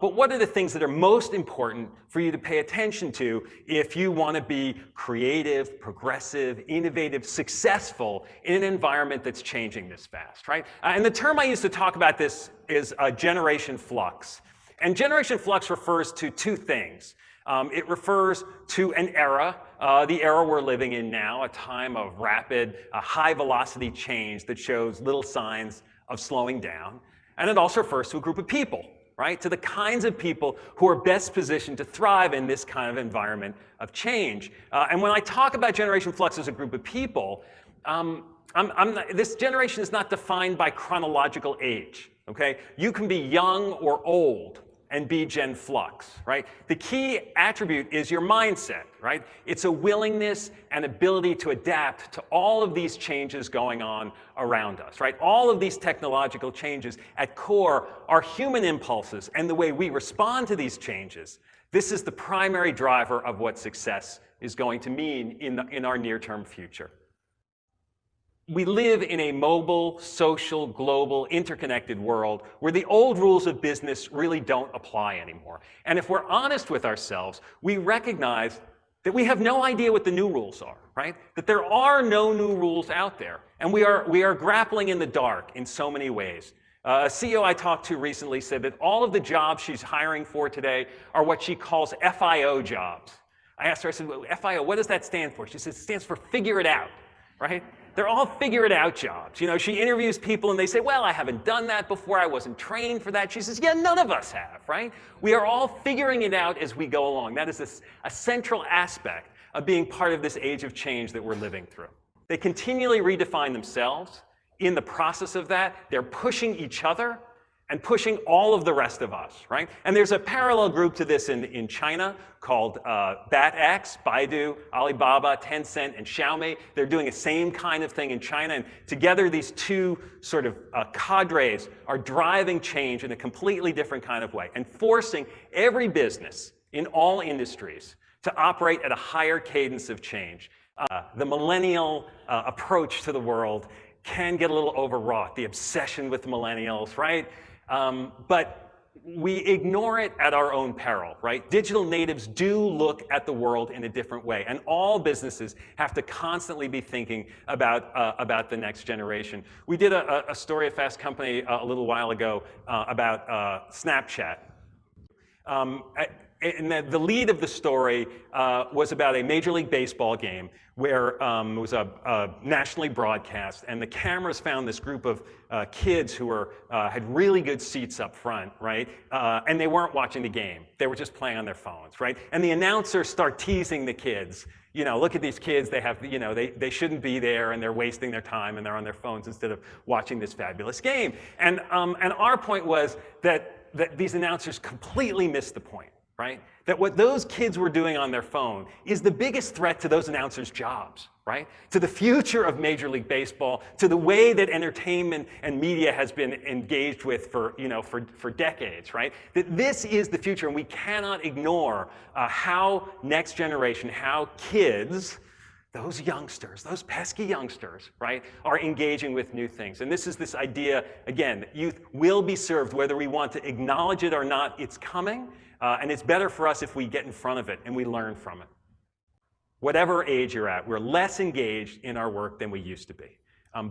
But what are the things that are most important for you to pay attention to if you want to be creative, progressive, innovative, successful in an environment that's changing this fast, right? And the term I use to talk about this is Generation Flux. And Generation Flux refers to two things. It refers to an era, the era we're living in now, a time of rapid, high-velocity change that shows little signs of slowing down. And it also refers to a group of people, right? To the kinds of people who are best positioned to thrive in this kind of environment of change. And when I talk about Generation Flux as a group of people, this generation is not defined by chronological age, okay? You can be young or old and be Gen Flux, right? The key attribute is your mindset, right? It's a willingness and ability to adapt to all of these changes going on around us, right? All of these technological changes at core are human impulses and the way we respond to these changes. This is the primary driver of what success is going to mean in our near-term future. We live in a mobile, social, global, interconnected world where the old rules of business really don't apply anymore. And if we're honest with ourselves, we recognize that we have no idea what the new rules are, right? That there are no new rules out there. And we are grappling in the dark in so many ways. A CEO I talked to recently said that all of the jobs she's hiring for today are what she calls FIO jobs. I asked her, I said, well, FIO, what does that stand for? She said, it stands for figure it out, right? They're all figure it out jobs. You know, she interviews people and they say, well, I haven't done that before. I wasn't trained for that. She says, yeah, none of us have, right? We are all figuring it out as we go along. That is a central aspect of being part of this age of change that we're living through. They continually redefine themselves. In the process of that, they're pushing each other and pushing all of the rest of us, right? And there's a parallel group to this in China called BatX, Baidu, Alibaba, Tencent, and Xiaomi. They're doing the same kind of thing in China. And together, these two sort of cadres are driving change in a completely different kind of way and forcing every business in all industries to operate at a higher cadence of change. The millennial approach to the world can get a little overwrought, the obsession with millennials, right? But we ignore it at our own peril, right? Digital natives do look at the world in a different way, and all businesses have to constantly be thinking about the next generation. We did a story at Fast Company a little while ago about Snapchat. And the lead of the story was about a Major League Baseball game where it was a nationally broadcast, and the cameras found this group of kids who had really good seats up front, right? And they weren't watching the game. They were just playing on their phones, right? And the announcers start teasing the kids. You know, look at these kids, they have, you know, they shouldn't be there and they're wasting their time and they're on their phones instead of watching this fabulous game. And our point was that these announcers completely missed the point. Right? That what those kids were doing on their phone is the biggest threat to those announcers' jobs, right? To the future of Major League Baseball, to the way that entertainment and media has been engaged with for decades, right? That this is the future, and we cannot ignore how next generation, how kids, those youngsters, those pesky youngsters, right, are engaging with new things. And this is this idea, again, that youth will be served whether we want to acknowledge it or not. It's coming. And it's better for us if we get in front of it and we learn from it. Whatever age you're at, we're less engaged in our work than we used to be.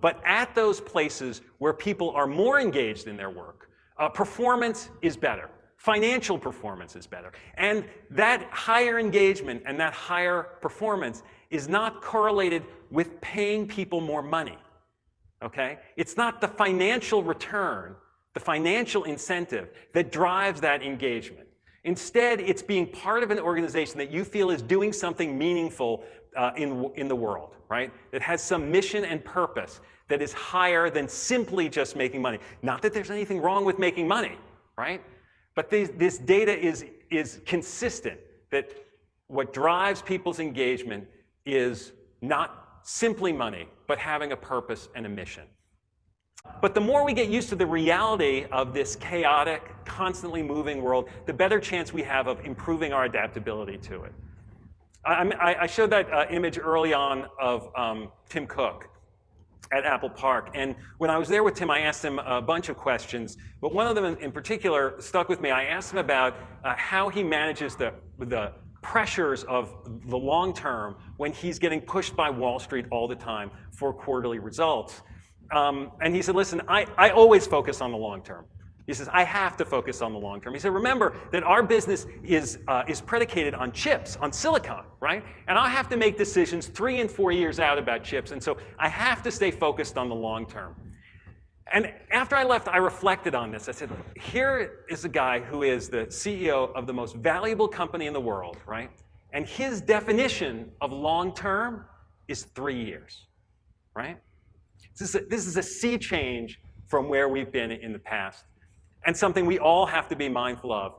But at those places where people are more engaged in their work, performance is better. Financial performance is better. And that higher engagement and that higher performance is not correlated with paying people more money. Okay? It's not the financial return, the financial incentive that drives that engagement. Instead, it's being part of an organization that you feel is doing something meaningful in the world, right? That has some mission and purpose that is higher than simply just making money. Not that there's anything wrong with making money, right? But this data is consistent, that what drives people's engagement is not simply money, but having a purpose and a mission. But the more we get used to the reality of this chaotic, constantly moving world, the better chance we have of improving our adaptability to it. I showed that image early on of Tim Cook. at Apple Park. And when I was there with Tim, I asked him a bunch of questions, but one of them in particular stuck with me. I asked him about how he manages the pressures of the long term when he's getting pushed by Wall Street all the time for quarterly results. And he said, listen, I always focus on the long term. He says, I have to focus on the long term. He said, remember that our business is predicated on chips, on silicon, right? And I have to make decisions 3 and 4 years out about chips. And so I have to stay focused on the long term. And after I left, I reflected on this. I said, here is a guy who is the CEO of the most valuable company in the world, right? And his definition of long term is 3 years, right? This is a sea change from where we've been in the past, and something we all have to be mindful of.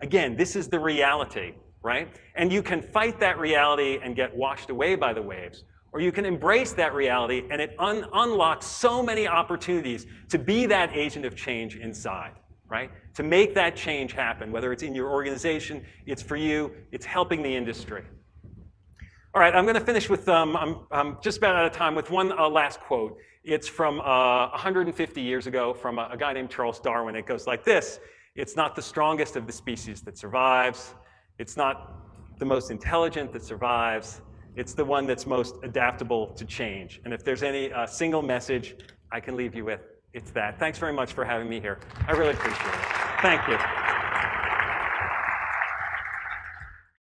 Again, this is the reality, right? And you can fight that reality and get washed away by the waves, or you can embrace that reality and it unlocks so many opportunities to be that agent of change inside, right? To make that change happen, whether it's in your organization, it's for you, it's helping the industry. All right, I'm going to finish with, I'm just about out of time, with one last quote. It's from 150 years ago from a guy named Charles Darwin. It goes like this: it's not the strongest of the species that survives. It's not the most intelligent that survives. It's the one that's most adaptable to change. And if there's any single message I can leave you with, it's that. Thanks very much for having me here. I really appreciate it. Thank you.